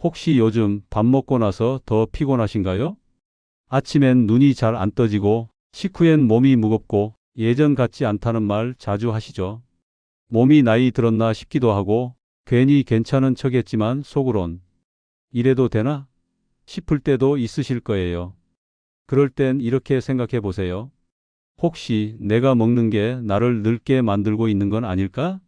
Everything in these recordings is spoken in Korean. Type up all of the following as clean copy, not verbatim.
혹시 요즘 밥 먹고 나서 더 피곤하신가요? 아침엔 눈이 잘 안 떠지고 식후엔 몸이 무겁고 예전 같지 않다는 말 자주 하시죠? 몸이 나이 들었나 싶기도 하고 괜히 괜찮은 척했지만 속으론 이래도 되나 싶을 때도 있으실 거예요. 그럴 땐 이렇게 생각해 보세요. 혹시 내가 먹는 게 나를 늙게 만들고 있는 건 아닐까?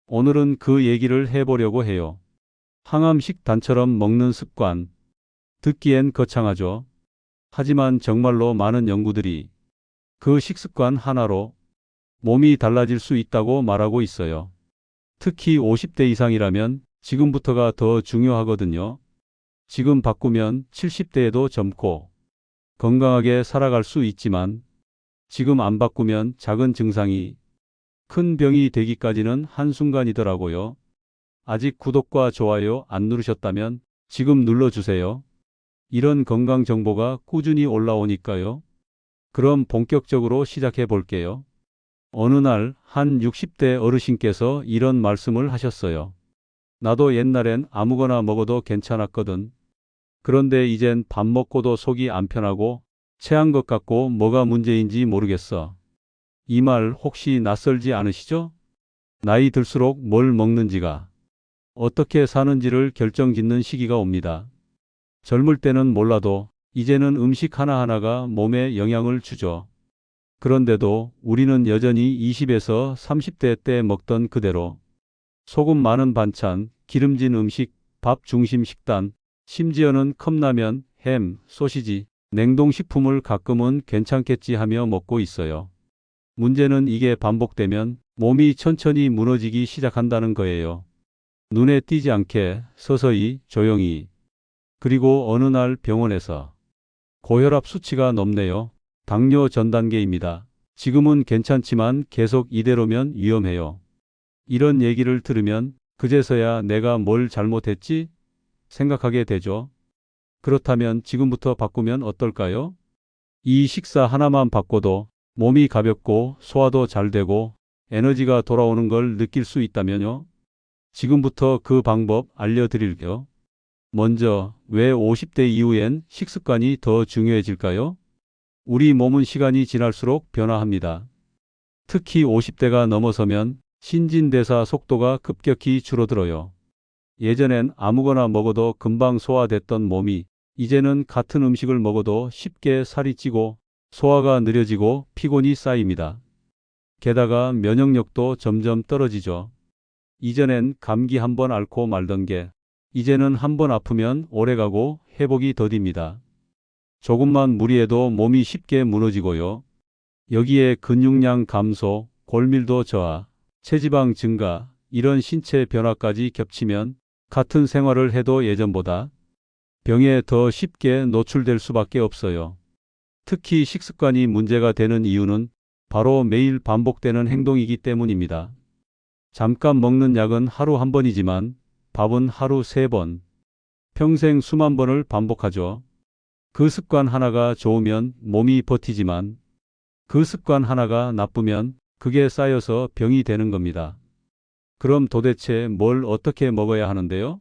오늘은 그 얘기를 해보려고 해요. 항암식 단처럼 먹는 습관. 듣기엔 거창하죠. 하지만 정말로 많은 연구들이 그 식습관 하나로 몸이 달라질 수 있다고 말하고 있어요. 특히 50대 이상이라면 지금부터가 더 중요하거든요. 지금 바꾸면 70대에도 젊고 건강하게 살아갈 수 있지만 지금 안 바꾸면 작은 증상이 큰 병이 되기까지는 한순간이더라고요. 아직 구독과 좋아요 안 누르셨다면 지금 눌러주세요. 이런 건강 정보가 꾸준히 올라오니까요. 그럼 본격적으로 시작해 볼게요. 어느 날 한 60대 어르신께서 이런 말씀을 하셨어요. 나도 옛날엔 아무거나 먹어도 괜찮았거든. 그런데 이젠 밥 먹고도 속이 안 편하고 체한 것 같고 뭐가 문제인지 모르겠어. 이 말 혹시 낯설지 않으시죠? 나이 들수록 뭘 먹는지가 어떻게 사는지를 결정짓는 시기가 옵니다. 젊을 때는 몰라도 이제는 음식 하나하나가 몸에 영향을 주죠. 그런데도 우리는 여전히 20에서 30대 때 먹던 그대로 소금 많은 반찬, 기름진 음식, 밥 중심 식단, 심지어는 컵라면, 햄, 소시지, 냉동식품을 가끔은 괜찮겠지 하며 먹고 있어요. 문제는 이게 반복되면 몸이 천천히 무너지기 시작한다는 거예요. 눈에 띄지 않게 서서히 조용히. 그리고 어느 날 병원에서 고혈압 수치가 높네요. 당뇨 전 단계입니다. 지금은 괜찮지만 계속 이대로면 위험해요. 이런 얘기를 들으면 그제서야 내가 뭘 잘못했지 생각하게 되죠. 그렇다면 지금부터 바꾸면 어떨까요? 이 식사 하나만 바꿔도 몸이 가볍고 소화도 잘 되고 에너지가 돌아오는 걸 느낄 수 있다면요. 지금부터 그 방법 알려드릴게요. 먼저, 왜 50대 이후엔 식습관이 더 중요해질까요? 우리 몸은 시간이 지날수록 변화합니다. 특히 50대가 넘어서면 신진대사 속도가 급격히 줄어들어요. 예전엔 아무거나 먹어도 금방 소화됐던 몸이 이제는 같은 음식을 먹어도 쉽게 살이 찌고 소화가 느려지고 피곤이 쌓입니다. 게다가 면역력도 점점 떨어지죠. 이전엔 감기 한 번 앓고 말던 게 이제는 한 번 아프면 오래가고 회복이 더딥니다. 조금만 무리해도 몸이 쉽게 무너지고요. 여기에 근육량 감소, 골밀도 저하, 체지방 증가, 이런 신체 변화까지 겹치면 같은 생활을 해도 예전보다 병에 더 쉽게 노출될 수밖에 없어요. 특히 식습관이 문제가 되는 이유는 바로 매일 반복되는 행동이기 때문입니다. 잠깐 먹는 약은 하루 한 번이지만 밥은 하루 3번, 평생 수만 번을 반복하죠. 그 습관 하나가 좋으면 몸이 버티지만 그 습관 하나가 나쁘면 그게 쌓여서 병이 되는 겁니다. 그럼 도대체 뭘 어떻게 먹어야 하는데요?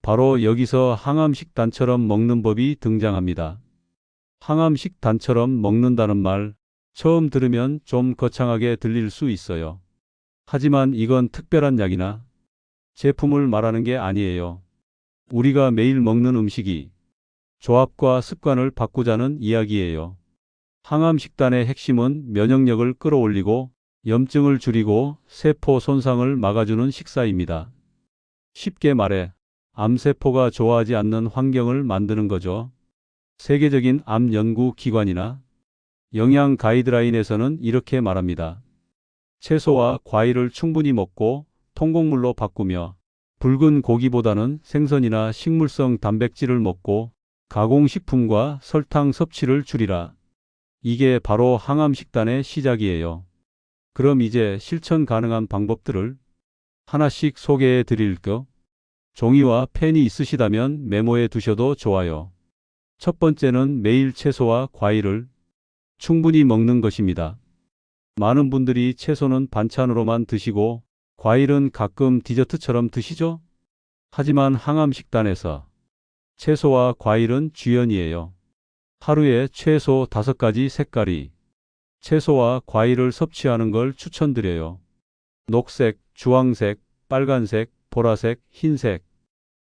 바로 여기서 항암식단처럼 먹는 법이 등장합니다. 항암식단처럼 먹는다는 말 처음 들으면 좀 거창하게 들릴 수 있어요. 하지만 이건 특별한 약이나 제품을 말하는 게 아니에요. 우리가 매일 먹는 음식이 조합과 습관을 바꾸자는 이야기예요. 항암식단의 핵심은 면역력을 끌어올리고 염증을 줄이고 세포 손상을 막아주는 식사입니다. 쉽게 말해 암세포가 좋아하지 않는 환경을 만드는 거죠. 세계적인 암 연구 기관이나 영양 가이드라인에서는 이렇게 말합니다. 채소와 과일을 충분히 먹고 통곡물로 바꾸며 붉은 고기보다는 생선이나 식물성 단백질을 먹고 가공식품과 설탕 섭취를 줄이라. 이게 바로 항암식단의 시작이에요. 그럼 이제 실천 가능한 방법들을 하나씩 소개해 드릴게요. 종이와 펜이 있으시다면 메모해 두셔도 좋아요. 첫 번째는 매일 채소와 과일을 충분히 먹는 것입니다. 많은 분들이 채소는 반찬으로만 드시고 과일은 가끔 디저트처럼 드시죠? 하지만 항암식단에서 채소와 과일은 주연이에요. 하루에 최소 5가지 색깔이 채소와 과일을 섭취하는 걸 추천드려요. 녹색, 주황색, 빨간색, 보라색, 흰색.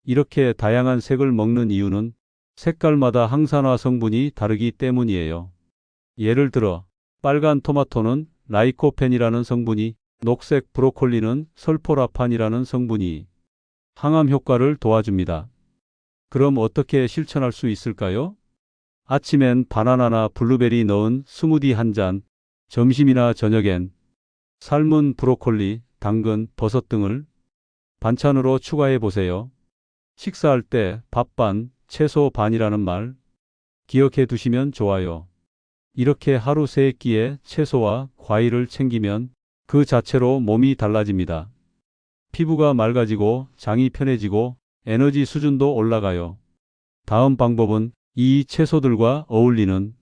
이렇게 다양한 색을 먹는 이유는 색깔마다 항산화 성분이 다르기 때문이에요. 예를 들어 빨간 토마토는 라이코펜이라는 성분이, 녹색 브로콜리는 설포라판이라는 성분이 항암 효과를 도와줍니다. 그럼 어떻게 실천할 수 있을까요? 아침엔 바나나나 블루베리 넣은 스무디 한 잔, 점심이나 저녁엔 삶은 브로콜리, 당근, 버섯 등을 반찬으로 추가해 보세요. 식사할 때 밥 반, 채소 반이라는 말 기억해 두시면 좋아요. 이렇게 하루 3끼의 채소와 과일을 챙기면 그 자체로 몸이 달라집니다. 피부가 맑아지고 장이 편해지고 에너지 수준도 올라가요. 다음 방법은 이 채소들과 어울리는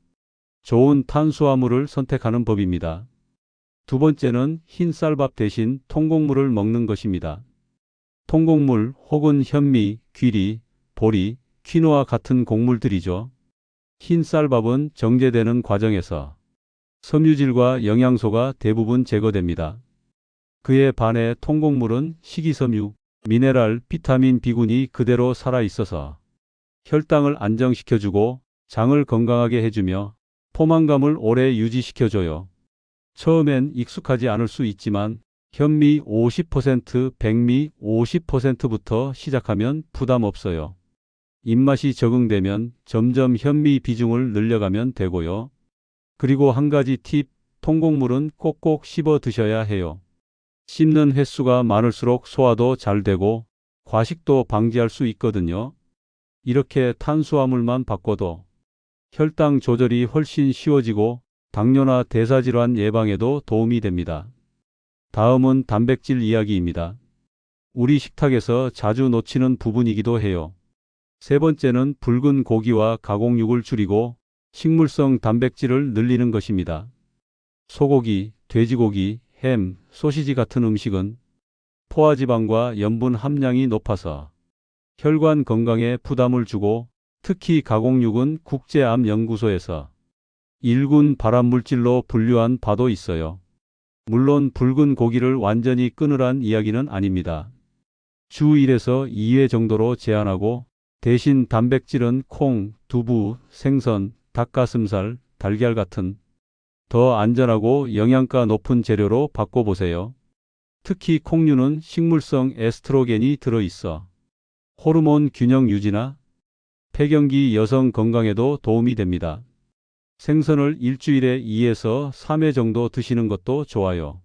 좋은 탄수화물을 선택하는 법입니다. 두 번째는 흰 쌀밥 대신 통곡물을 먹는 것입니다. 통곡물 혹은 현미, 귀리, 보리, 퀴노아 같은 곡물들이죠. 흰 쌀밥은 정제되는 과정에서 섬유질과 영양소가 대부분 제거됩니다. 그에 반해 통곡물은 식이섬유, 미네랄, 비타민 B군이 그대로 살아있어서 혈당을 안정시켜주고 장을 건강하게 해주며 포만감을 오래 유지시켜줘요. 처음엔 익숙하지 않을 수 있지만 현미 50%, 백미 50%부터 시작하면 부담 없어요. 입맛이 적응되면 점점 현미 비중을 늘려가면 되고요. 그리고 한 가지 팁, 통곡물은 꼭꼭 씹어 드셔야 해요. 씹는 횟수가 많을수록 소화도 잘 되고 과식도 방지할 수 있거든요. 이렇게 탄수화물만 바꿔도 혈당 조절이 훨씬 쉬워지고 당뇨나 대사질환 예방에도 도움이 됩니다. 다음은 단백질 이야기입니다. 우리 식탁에서 자주 놓치는 부분이기도 해요. 세 번째는 붉은 고기와 가공육을 줄이고 식물성 단백질을 늘리는 것입니다. 소고기, 돼지고기, 햄, 소시지 같은 음식은 포화지방과 염분 함량이 높아서 혈관 건강에 부담을 주고 특히 가공육은 국제암연구소에서 1군 발암물질로 분류한 바도 있어요. 물론 붉은 고기를 완전히 끊으란 이야기는 아닙니다. 주 1에서 2회 정도로 제한하고 대신 단백질은 콩, 두부, 생선, 닭가슴살, 달걀 같은 더 안전하고 영양가 높은 재료로 바꿔보세요. 특히 콩류는 식물성 에스트로겐이 들어있어 호르몬 균형 유지나 폐경기 여성 건강에도 도움이 됩니다. 생선을 일주일에 2에서 3회 정도 드시는 것도 좋아요.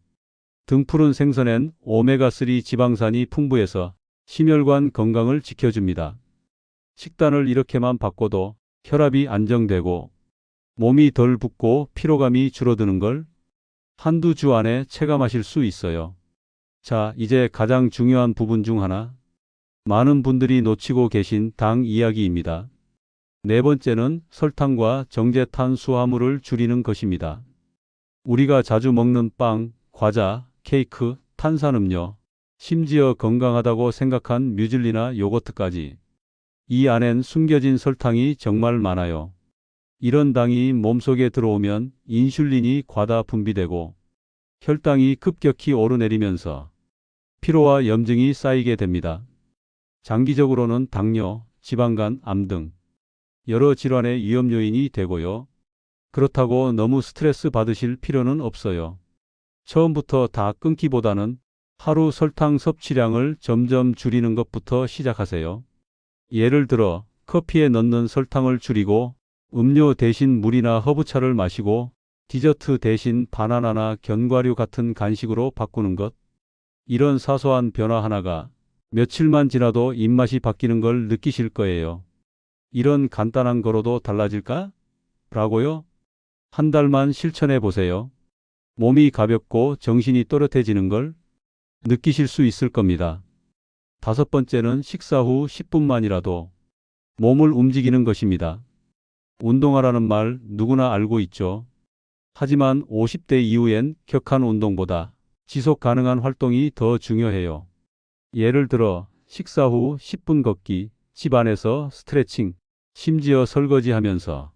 등푸른 생선엔 오메가3 지방산이 풍부해서 심혈관 건강을 지켜줍니다. 식단을 이렇게만 바꿔도 혈압이 안정되고 몸이 덜 붓고 피로감이 줄어드는 걸 한두 주 안에 체감하실 수 있어요. 자, 이제 가장 중요한 부분 중 하나. 많은 분들이 놓치고 계신 당 이야기입니다. 네 번째는 설탕과 정제 탄수화물을 줄이는 것입니다. 우리가 자주 먹는 빵, 과자, 케이크, 탄산음료, 심지어 건강하다고 생각한 뮤즐리나 요거트까지 이 안엔 숨겨진 설탕이 정말 많아요. 이런 당이 몸속에 들어오면 인슐린이 과다 분비되고 혈당이 급격히 오르내리면서 피로와 염증이 쌓이게 됩니다. 장기적으로는 당뇨, 지방간, 암 등 여러 질환의 위험 요인이 되고요. 그렇다고 너무 스트레스 받으실 필요는 없어요. 처음부터 다 끊기보다는 하루 설탕 섭취량을 점점 줄이는 것부터 시작하세요. 예를 들어 커피에 넣는 설탕을 줄이고 음료 대신 물이나 허브차를 마시고 디저트 대신 바나나나 견과류 같은 간식으로 바꾸는 것. 이런 사소한 변화 하나가 며칠만 지나도 입맛이 바뀌는 걸 느끼실 거예요. 이런 간단한 거로도 달라질까? 라고요? 한 달만 실천해 보세요. 몸이 가볍고 정신이 또렷해지는 걸 느끼실 수 있을 겁니다. 다섯 번째는 식사 후 10분만이라도 몸을 움직이는 것입니다. 운동하라는 말 누구나 알고 있죠. 하지만 50대 이후엔 격한 운동보다 지속 가능한 활동이 더 중요해요. 예를 들어 식사 후 10분 걷기, 집안에서 스트레칭, 심지어 설거지하면서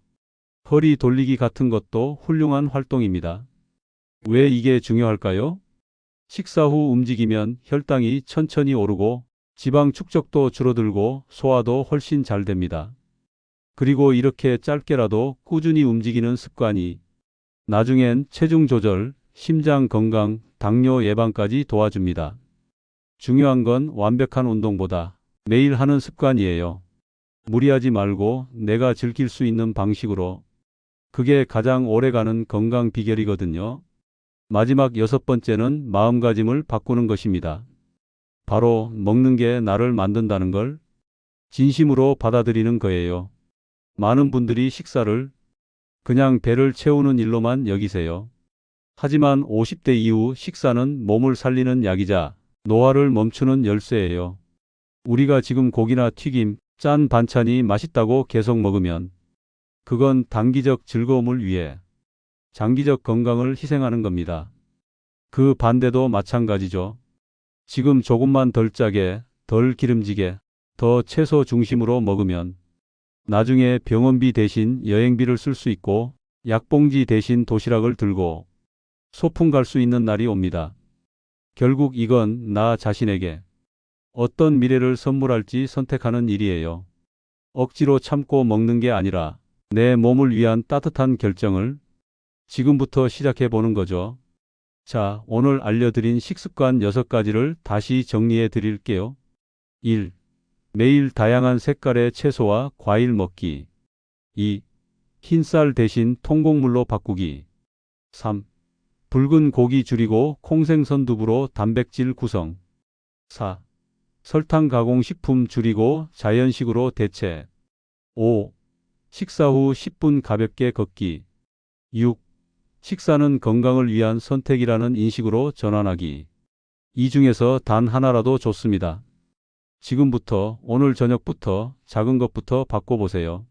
허리 돌리기 같은 것도 훌륭한 활동입니다. 왜 이게 중요할까요? 식사 후 움직이면 혈당이 천천히 오르고 지방 축적도 줄어들고 소화도 훨씬 잘 됩니다. 그리고 이렇게 짧게라도 꾸준히 움직이는 습관이 나중엔 체중 조절, 심장 건강, 당뇨 예방까지 도와줍니다. 중요한 건 완벽한 운동보다 매일 하는 습관이에요. 무리하지 말고 내가 즐길 수 있는 방식으로. 그게 가장 오래가는 건강 비결이거든요. 마지막 6번째는 마음가짐을 바꾸는 것입니다. 바로 먹는 게 나를 만든다는 걸 진심으로 받아들이는 거예요. 많은 분들이 식사를 그냥 배를 채우는 일로만 여기세요. 하지만 50대 이후 식사는 몸을 살리는 약이자 노화를 멈추는 열쇠예요. 우리가 지금 고기나 튀김, 짠 반찬이 맛있다고 계속 먹으면 그건 단기적 즐거움을 위해 장기적 건강을 희생하는 겁니다. 그 반대도 마찬가지죠. 지금 조금만 덜 짜게, 덜 기름지게, 더 채소 중심으로 먹으면 나중에 병원비 대신 여행비를 쓸 수 있고 약봉지 대신 도시락을 들고 소풍 갈 수 있는 날이 옵니다. 결국 이건 나 자신에게 어떤 미래를 선물할지 선택하는 일이에요. 억지로 참고 먹는 게 아니라 내 몸을 위한 따뜻한 결정을 지금부터 시작해 보는 거죠. 자, 오늘 알려드린 식습관 6가지를 다시 정리해 드릴게요. 1. 매일 다양한 색깔의 채소와 과일 먹기. 2. 흰쌀 대신 통곡물로 바꾸기. 3. 붉은 고기 줄이고 콩생선 두부로 단백질 구성. 4. 설탕 가공식품 줄이고 자연식으로 대체. 5. 식사 후 10분 가볍게 걷기. 6. 식사는 건강을 위한 선택이라는 인식으로 전환하기. 이 중에서 단 하나라도 좋습니다. 지금부터, 오늘 저녁부터 작은 것부터 바꿔보세요.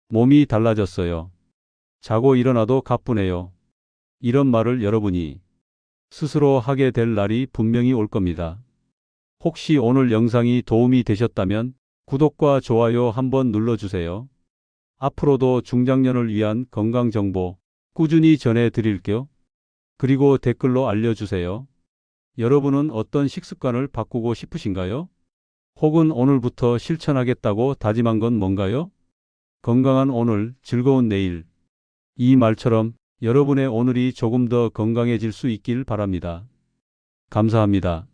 몸이 달라졌어요. 자고 일어나도 가뿐해요. 이런 말을 여러분이 스스로 하게 될 날이 분명히 올 겁니다. 혹시 오늘 영상이 도움이 되셨다면 구독과 좋아요 한번 눌러주세요. 앞으로도 중장년을 위한 건강 정보 꾸준히 전해드릴게요. 그리고 댓글로 알려주세요. 여러분은 어떤 식습관을 바꾸고 싶으신가요? 혹은 오늘부터 실천하겠다고 다짐한 건 뭔가요? 건강한 오늘, 즐거운 내일. 이 말처럼 여러분의 오늘이 조금 더 건강해질 수 있길 바랍니다. 감사합니다.